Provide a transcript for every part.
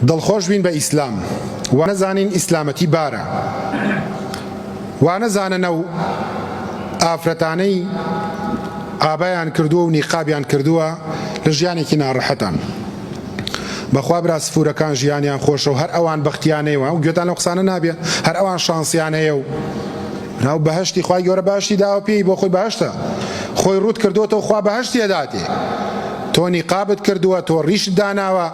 دڵخۆش بین بە ئیسلام، وا نەزانین ئیسلامەتی بارە، وا نەزانن ئەو ئافرەتانەی ئابایان کردووە و نیقابیان کردووە لە ژیانێکی ناڕەحەتان. بەخوا برا سفورەکان ژیانیان خۆشە و هەر ئەوان بەختیانەیەوە و گوێتان لەو قسانە نابێ، هەر ئەوان شانسیان هەیە و ناو بەهەشتی خوای گەورە باشی داوە پێی بۆ خۆی بەهەشتە، خۆی ڕوت کردوتەوە خوا بەهەشتی ئەداتێ. تۆ نیقابت کردووە، تۆ ڕیشت داناوە،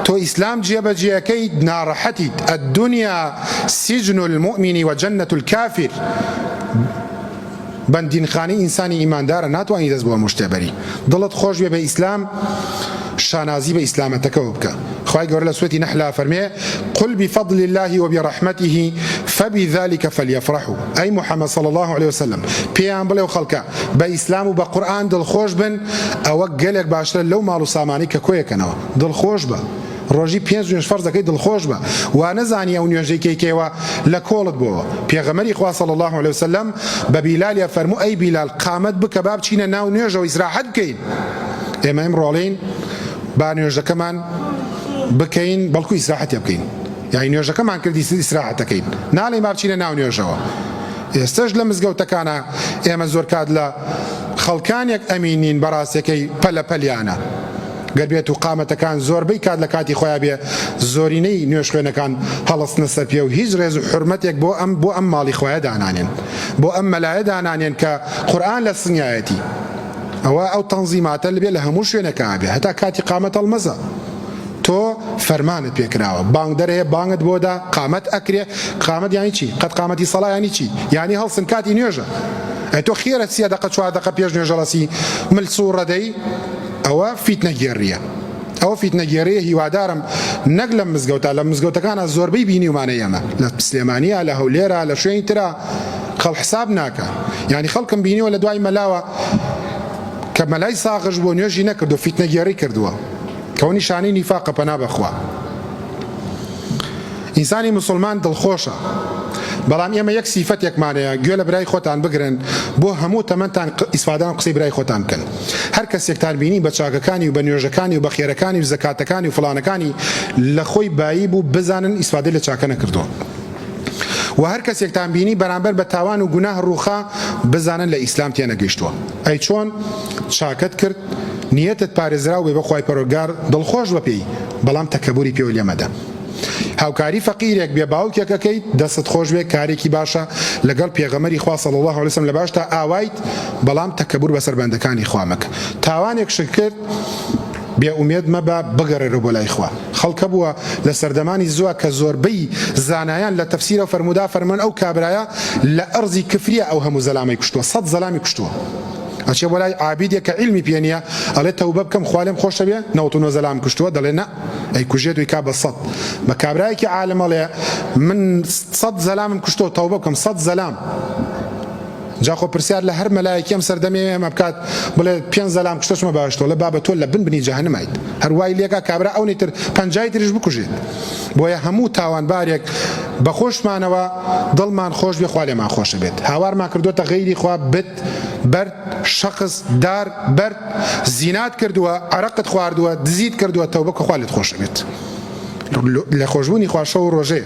تۆ ئیسلام جێبەجێەکەی ناڕەحەتیت. الدنیا سجن المؤمن وجنة الكافر. بەندینخانەی ئینسانی ئیماندارە ناتوانانی دەست بۆ مشتێبەری. دڵت خۆش بێ بە ئیسلام، شانازی بە ئیسلامەتەکەەوە بکە. خوای گەورە لە سوێتی نەحلا فەرمێ: قل بفضل الله وبرحمته فبذلك فليفرحوا. ئەی محەممەد صلی الله عليه وسلم پێیان بڵێ و خەڵکە بە ئیسلام و بە قورئان دڵخۆش بن، ئەوە گەلێک باشترە لەو ماڵ و سامانی کە کۆیەکەنەوە. دڵخۆش بە ڕۆژی 5 نوێژ فەرز دەکەی، دڵخۆش بە، وا نەزانی ئەو نوێژەی کەیکەوە لە کۆڵت بووە. پێغەمبەری خوا صلی الله عليه وسلم بە بیلال فەرموو: ئەی بیلال قامت بکە با بچینە ناو نوێژەوە ئیسراحەت بکەین. ئێمە ئەمڕۆڵین با نوێژەکەمان بکەین بەڵکو ئیسراحەتێ بکەین، یعنی نوێژەکەمان کردی ئیسراحەتەکەین، ناڵێ با بچینە ناو نوێژەوە. ئێستش لە مزگەوتەکانە ئێمە زۆر کات لە خەڵکانێک ئەمینین بەڕاستیەکەی پەلەپەلیانە. گەر بێت و قامەتەکان زۆربەی کات لە کاتی خۆیان بێ زۆرینەی نوێژ خوێنەکان هەڵەستنە سەر پێ و هیچ ڕێز و حورمەتێک بۆ ئەم ماڵی خۆیان دانانێن، بۆ ئەم مەلایە دانانێن کە قورئان لە سنیایەتی. ئەوە ئەو تەنزیماتە لەبێ لە هەموو شوێنەکە بێ، هەتا کاتی قامەت هەڵمەزە. تۆ فەرمانت پێکراوە، بانگ دەرەیە بانگت بۆدا، قامەت ئەکرێ. قامەت یانی چی؟ قەت قامەتی سەڵا یانی چی؟ یانی هەڵسن کاتی نوێژە. تۆ خێرە 3 دقە 4 دقە پێش نوێژە لەسی ملسوو ڕەدەی، ئەوە فیتنەگێڕیە. ئەوە فیتنەگێڕیە. هیوادارم نەک لە مزگەوتە، لە مزگەوتەکانە زۆربەی بینیومانە ئێمە لە سلێمانیە، لە هەولێرە، لە شوێنی ترە خەڵ حساب ناکە. یعنی خەڵکم بینیوە لە دوای مەلاوە کە مەلای ساغش بۆ نوێژی نەکردو، فیتنەگێڕی کردووە، کەەوە نیشانەی نیفاقە پەنا بەخوا. ئینسانی موسڵمان دڵخۆشە، بەڵام ئێمە یەک سیفەتێکمانەیە، گوێ لە برای خۆتان بگرن، بۆ هەموو تەمەنتان ئیسفادان قسەی برای خۆتان بکەن. هەر کەسێکتان بینی بە چاکەکانی و بە نوێژەکانی و بە خێرەکانی و زەکاتەکانی و فڵانەکانی لە خۆی بایی بوو، بزانن ئیسفادەی لە چاکە نەکردووە. و هەر کەسێکتان بینی بەرامبەر بە تاوان و گوناه ڕووخا، بزانن لە ئیسلام تێنەگەیشتووە. ئەی چۆن چاکەت کرد، نیەتت پارێزراو بێ بە خوای پەروەردگار، دڵخۆش بە پێی، بەڵام تەکەبوری پێوە لێمەدە. هاوکاری فەقیرێک بێ باوکێکەکەیت، دەست خۆش بێ، کارێکی باشە لەگەڵ پێغەمبەری خوا صلی الله علیه وسلم لە باشتا ئاوایت، بەڵام تەکەبور بەسەر بەندەکانی خوا مەکە. تاوانێک شکرد بێ ئومێد مەبە، بگەڕێرە بۆ لای خوا. خەڵکە بووە لە سەردەمانی زووە کە زۆربەی زانایان لە تەفسیرە و فەرموودا فەرموون ئەو کابرایە لە ئەرزی کفریە ئەو هەموو زەلامی کوشتووە، 100 زەلامی کوشتووە. ئەچێ بۆ لای عابیدێک کە عیلمی پێ نییە، ئەڵێ تەوبە بکەم خوا لێم خۆشە بێ، 99 زەلام کوشتووە، دەڵێ نە، ئەی کوژێت و کا بە 100. بە کابرایەکی عالم ئەڵێ من 100 زەلامم کوشتووە، تەوبە بکەم 100 زەلام. جاخۆ پرسیار لە هەر مەلایەکی ئەم سەردەمێ ئێمە بکات، بڵێ 5 زەلام کوشتەشمە باشتەوە، لە بابە تۆ لە بنی جەهەنەمایت. هەروای لێکا کابرا ئەوەی تر 50 تریش بکوژێت. بۆیە هەموو تاوانبارێک بەخۆشمانەوە دڵمان خۆش بێ، خوا لێمان خۆشە بێت. هاوارمان کردوتە غەیری خوا، بت برد، شخص دار برد، زینات کردووە، عەرەقت خواردووە، دزیت کردووە، تەوبە کە خوا لێت خۆشە بێت. لە خۆشبوونی خوا شەو و ڕۆژێ